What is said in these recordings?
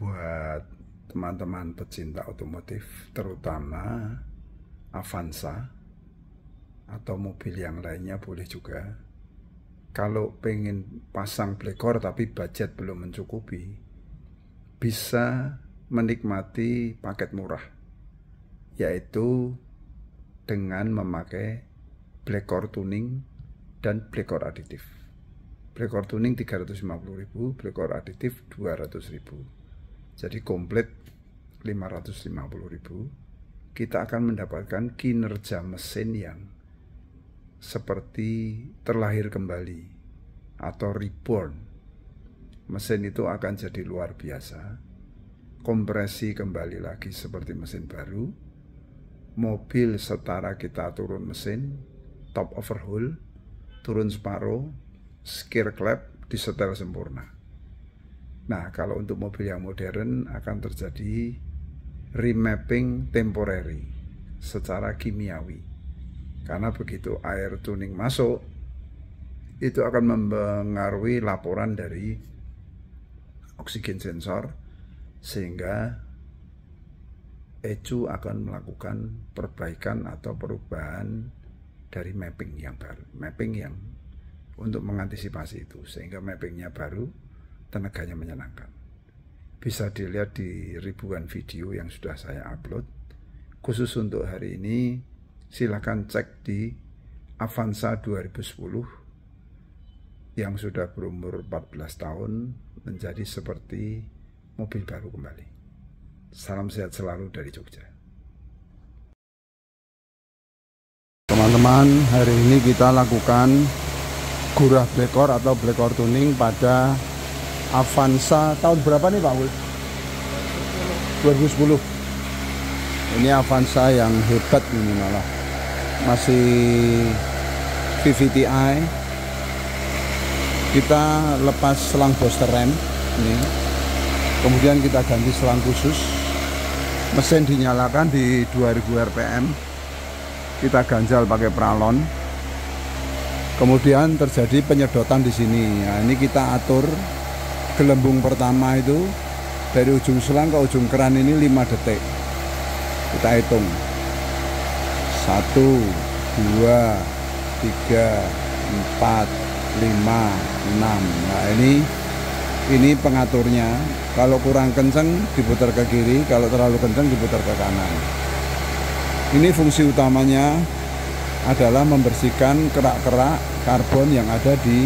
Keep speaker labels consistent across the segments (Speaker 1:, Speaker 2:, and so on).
Speaker 1: buat teman-teman pecinta otomotif, terutama Avanza atau mobil yang lainnya boleh juga. Kalau pengen pasang Blackcore tapi budget belum mencukupi, bisa menikmati paket murah, yaitu dengan memakai Blackcore tuning dan Blackcore aditif. Blackcore tuning 350.000, Blackcore aditif 200.000. Jadi komplit 550.000. Kita akan mendapatkan kinerja mesin yang seperti terlahir kembali atau reborn. Mesin itu akan jadi luar biasa. Kompresi kembali lagi seperti mesin baru. Mobil setara kita turun mesin, top overhaul, turun separuh, skir clap, disetel sempurna. Nah, kalau untuk mobil yang modern akan terjadi remapping temporary secara kimiawi. Karena begitu air tuning masuk, itu akan mempengaruhi laporan dari oksigen sensor, sehingga ECU akan melakukan perbaikan atau perubahan dari mapping yang baru. Mapping yang untuk mengantisipasi itu, sehingga mappingnya baru, tenaganya menyenangkan. Bisa dilihat di ribuan video yang sudah saya upload. Khusus untuk hari ini, silakan cek di Avanza 2010 yang sudah berumur 14 tahun menjadi seperti mobil baru kembali. Salam sehat selalu dari Jogja. Teman-teman, hari ini kita lakukan gurah Blackcore atau Blackcore tuning pada Avanza tahun berapa nih Pak Wul? 2010. Ini Avanza yang hebat ini malah. Masih VVTi. Kita lepas selang booster rem ini. Kemudian kita ganti selang khusus. Mesin dinyalakan di 2000 rpm. Kita ganjal pakai pralon. Kemudian terjadi penyedotan di sini. Nah, ini kita atur gelembung pertama itu dari ujung selang ke ujung keran ini 5 detik. Kita hitung 1, 2, 3, 4, 5, 6. Nah, ini pengaturnya. Kalau kurang kenceng diputar ke kiri, kalau terlalu kenceng diputar ke kanan. Ini fungsi utamanya adalah membersihkan kerak-kerak karbon yang ada di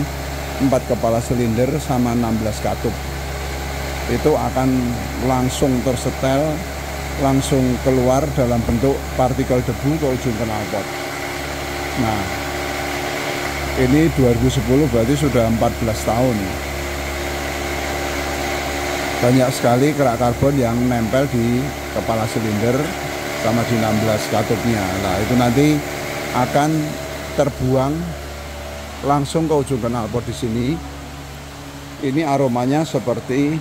Speaker 1: 4 kepala silinder sama 16 katup. Itu akan langsung tersetel, langsung keluar dalam bentuk partikel debu ke ujung knalpot. Nah, ini 2010 berarti sudah 14 tahun. Banyak sekali kerak karbon yang nempel di kepala silinder sama di 16 katupnya. Nah, itu nanti akan terbuang langsung ke ujung knalpot di sini. Ini aromanya seperti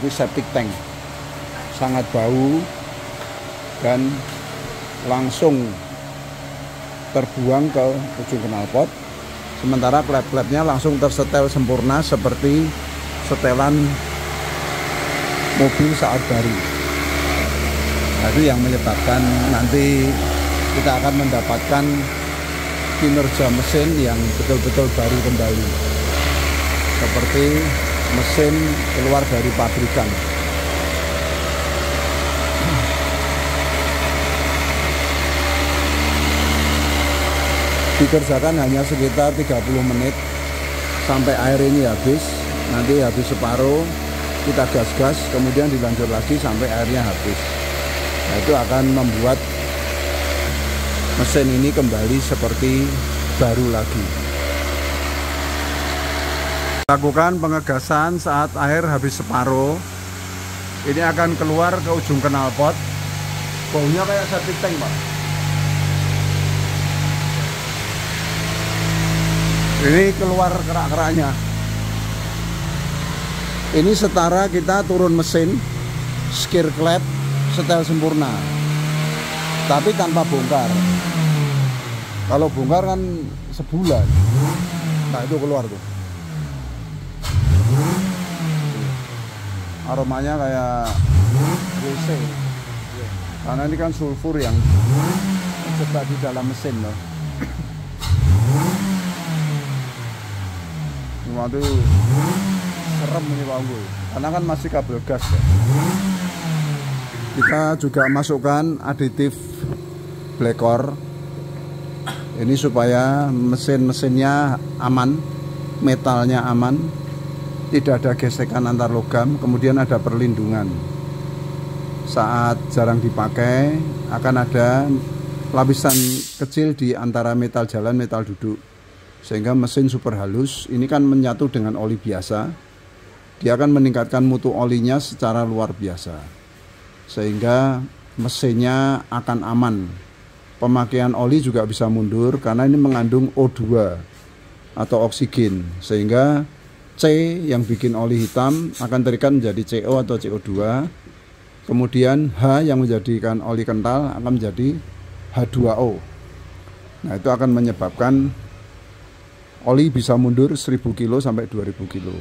Speaker 1: septic tank, sangat bau dan langsung terbuang ke ujung knalpot. Sementara klep-klepnya langsung tersetel sempurna seperti setelan mobil saat baru. Nah, itu yang menyebabkan nanti kita akan mendapatkan kinerja mesin yang betul-betul baru kembali, seperti mesin keluar dari pabrikan. Dikerjakan hanya sekitar 30 menit sampai air ini habis. Nanti habis separuh kita gas-gas, kemudian dilanjut lagi sampai airnya habis. Nah, itu akan membuat mesin ini kembali seperti baru lagi. Lakukan pengegasan saat air habis separuh. Ini akan keluar ke ujung knalpot. Baunya kayak septic tank, Pak. Ini keluar kerak-keraknya. Ini setara kita turun mesin, skir clap, setel sempurna, tapi tanpa bongkar. Kalau bongkar kan sebulan. Nah, itu keluar tuh. aromanya kayak WC. Karena ini kan sulfur yang terjebak di dalam mesin loh. Waduh, serem ini Pak Unggul. Karena kan masih kabel gas ya. Kita juga masukkan aditif blekor. Ini supaya mesinnya aman, metalnya aman, tidak ada gesekan antar logam, kemudian ada perlindungan. Saat jarang dipakai akan ada lapisan kecil di antara metal jalan, metal duduk, sehingga mesin super halus. Ini kan menyatu dengan oli biasa, dia akan meningkatkan mutu olinya secara luar biasa, sehingga mesinnya akan aman. Pemakaian oli juga bisa mundur karena ini mengandung O2 atau oksigen, sehingga C yang bikin oli hitam akan terikat menjadi CO atau CO2. Kemudian H yang menjadikan oli kental akan menjadi H2O. Nah, itu akan menyebabkan oli bisa mundur 1000 kilo sampai 2000 kilo.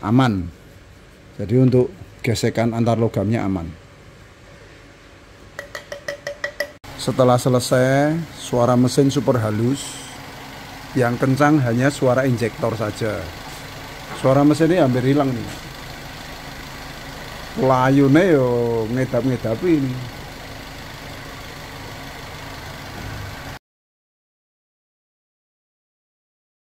Speaker 1: Aman. Jadi untuk gesekan antar logamnya aman. Setelah selesai, suara mesin super halus. Yang kencang hanya suara injektor saja. Suara mesin ini hampir hilang nih. Layune yo ngedap-ngedapi ini.